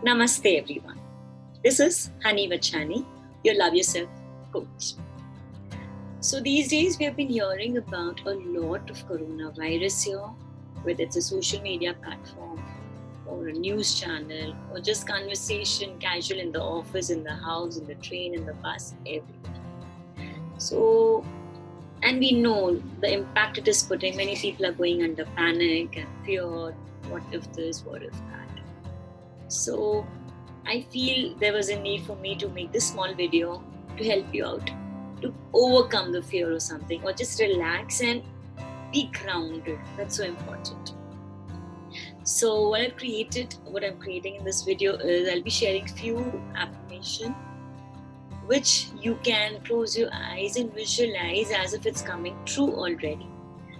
Namaste everyone. This is Honey Vachhani, your Love Yourself coach. So these days we have been hearing about a lot of coronavirus here, whether it's a social media platform or a news channel or just conversation casual in the office, in the house, in the train, in the bus, everywhere. So, and we know the impact it is putting. Many people are going under panic and fear. What if this? What if that? So I feel there was a need for me to make this small video to help you out, to overcome the fear or something, or just relax and be grounded. That's so important. So what I'm creating in this video is I'll be sharing few affirmations which you can close your eyes and visualize as if it's coming true already.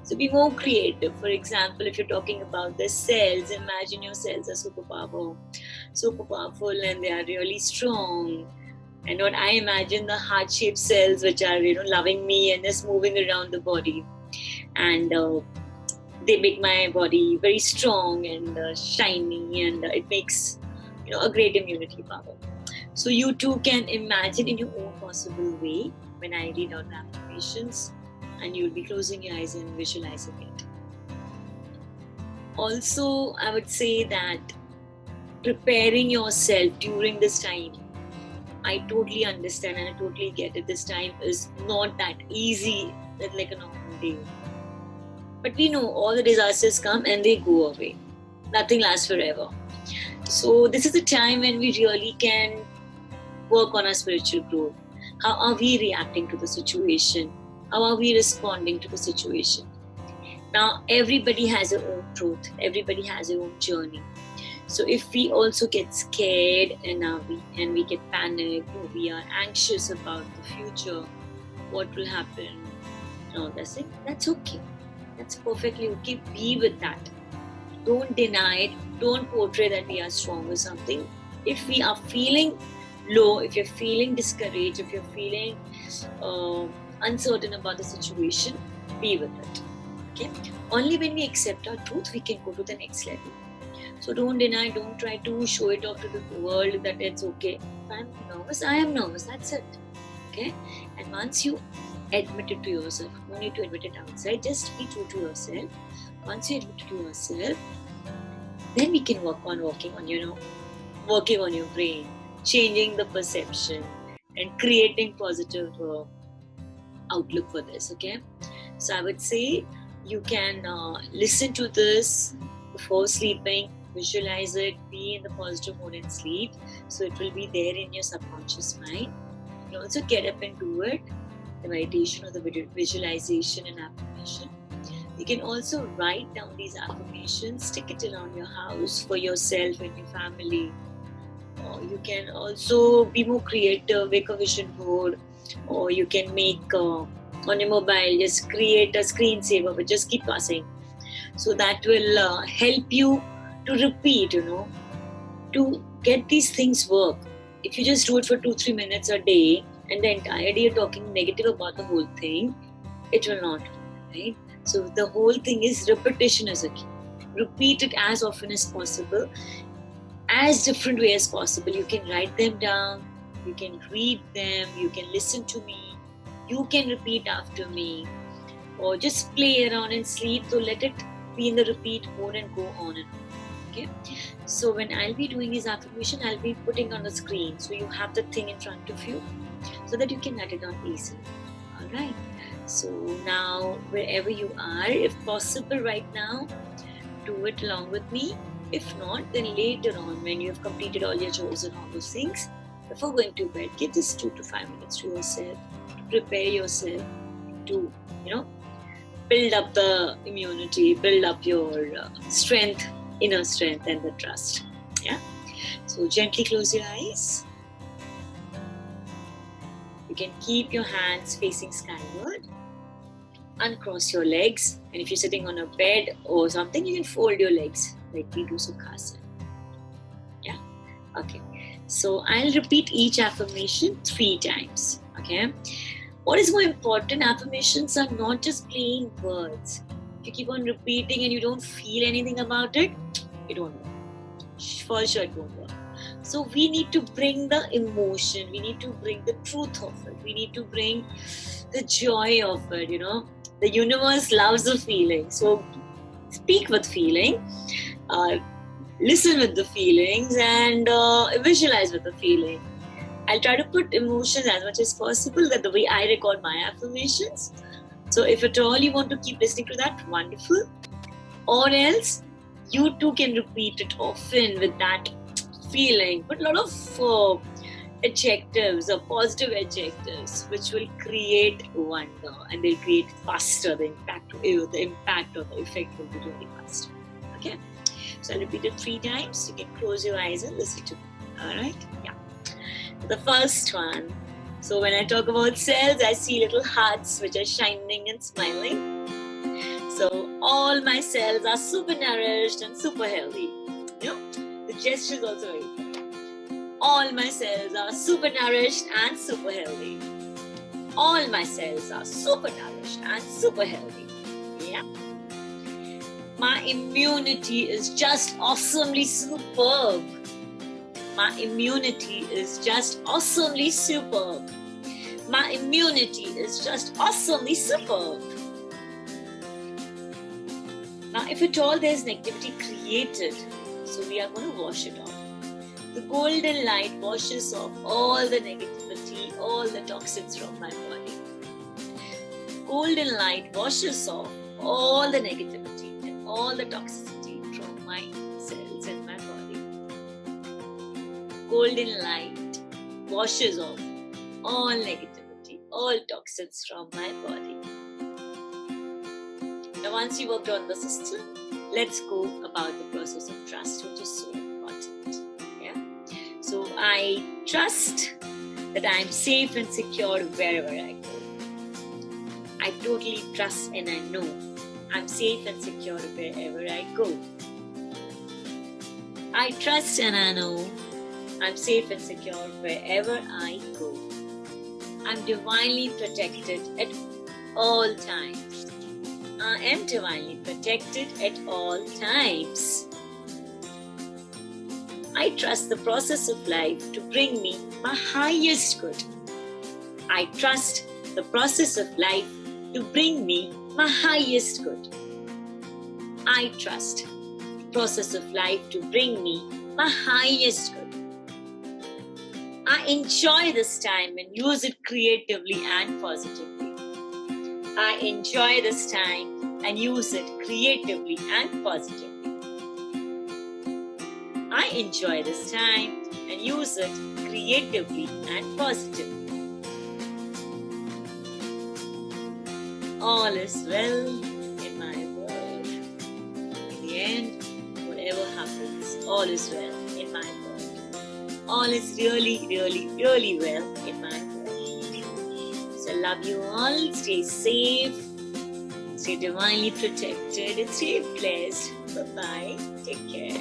So be more creative. For example, if you're talking about the cells, imagine your cells are super powerful and they are really strong. And what I imagine the heart-shaped cells which are loving me and just moving around the body. And they make my body very strong and shiny, and it makes a great immunity power. So you too can imagine in your own possible way when I read out the affirmations, and you'll be closing your eyes and visualizing it. Also, I would say that preparing yourself during this time, I totally understand and I totally get it. This time is not that easy like a normal day. But we know all the disasters come and they go away. Nothing lasts forever. So this is a time when we really can work on our spiritual growth. How are we reacting to the situation? How are we responding to the situation? Now, everybody has their own truth. Everybody has their own journey. So if we also get scared and we get panicked, or we are anxious about the future, what will happen, and all that thing, that's okay. That's perfectly okay. Be with that. Don't deny it. Don't portray that we are strong or something. If we are feeling low, if you're feeling discouraged, if you're feeling uncertain about the situation, be with it. Okay? Only when we accept our truth, we can go to the next level. So don't deny, don't try to show it off to the world that it's okay. If I'm nervous, I am nervous. That's it. Okay? And once you admit it to yourself, no need to admit it outside, just be true to yourself. Once you admit it to yourself, then we can work on working on your brain, changing the perception and creating positive outlook for this. Okay, so I would say you can listen to this before sleeping, visualize it, be in the positive mode and sleep, so it will be there in your subconscious mind. You can also get up and do it, the meditation or the visualization and affirmation. You can also write down these affirmations, stick it around your house for yourself and your family. You can also be more creative, make a vision board, or you can make on your mobile, just create a screensaver, but just keep passing. So that will help you to repeat, to get these things work. If you just do it for 2-3 minutes a day and the entire day you're talking negative about the whole thing, it will not work, right? So the whole thing is repetition is a key. Repeat it as often as possible, as different way as possible. You can write them down, you can read them, you can listen to me, you can repeat after me, or just play around and sleep. So let it be in the repeat mode and go on and on. Okay. So when I'll be doing this affirmation, I'll be putting on the screen, so you have the thing in front of you, so that you can write it down easily. All right. So now, wherever you are, if possible right now, do it along with me. If not, then later on, when you have completed all your chores and all those things, before going to bed, give this 2 to 5 minutes to yourself, to prepare yourself to, build up the immunity, build up your strength, inner strength and the trust. Yeah. So gently close your eyes. You can keep your hands facing skyward. Uncross your legs, and if you're sitting on a bed or something, you can fold your legs like we do Sukhasana. Yeah. Okay. So I'll repeat each affirmation 3 times. Okay. What is more important, affirmations are not just plain words. If you keep on repeating and you don't feel anything about it, it won't work. For sure it won't work. So we need to bring the emotion, we need to bring the truth of it, we need to bring the joy of it, The universe loves a feeling. So speak with feeling, listen with the feelings, and visualize with the feeling. I'll try to put emotions as much as possible, that the way I record my affirmations. So if at all you want to keep listening to that, wonderful. Or else you too can repeat it often with that feeling. Put a lot of adjectives or positive adjectives, which will create wonder, and they'll create faster. The impact or the effect will be really faster. Okay, so I'll repeat it 3 times. You can close your eyes and listen to me. All right? Yeah. The first one. So when I talk about cells, I see little hearts which are shining and smiling. So all my cells are super nourished and super healthy. The gesture is also very important. All my cells are super nourished and super healthy. All my cells are super nourished and super healthy. Yeah. My immunity is just awesomely superb. My immunity is just awesomely superb. My immunity is just awesomely superb. Now, if at all there's negativity created, so we are going to wash it off. The golden light washes off all the negativity, all the toxins from my body. Golden light washes off all the negativity and all the toxicity from my cells and my body. Golden light washes off all negativity, all toxins from my body. Now, once you worked on the system, let's go about the process of trust, which is so important. Yeah. So I trust that I'm safe and secure wherever I go. I totally trust and I know I'm safe and secure wherever I go. I trust and I know I'm safe and secure wherever I go. I'm divinely protected at all times. I am divinely protected at all times. I trust the process of life to bring me my highest good. I trust the process of life to bring me my highest good. I trust the process of life to bring me my highest good. I enjoy this time and use it creatively and positively. I enjoy this time and use it creatively and positively. I enjoy this time and use it creatively and positively. All is well in my world. In the end, whatever happens, all is well in my world. All is really, really, really well in my world. So love you all. Stay safe. Stay divinely protected and stay blessed. Bye-bye. Take care.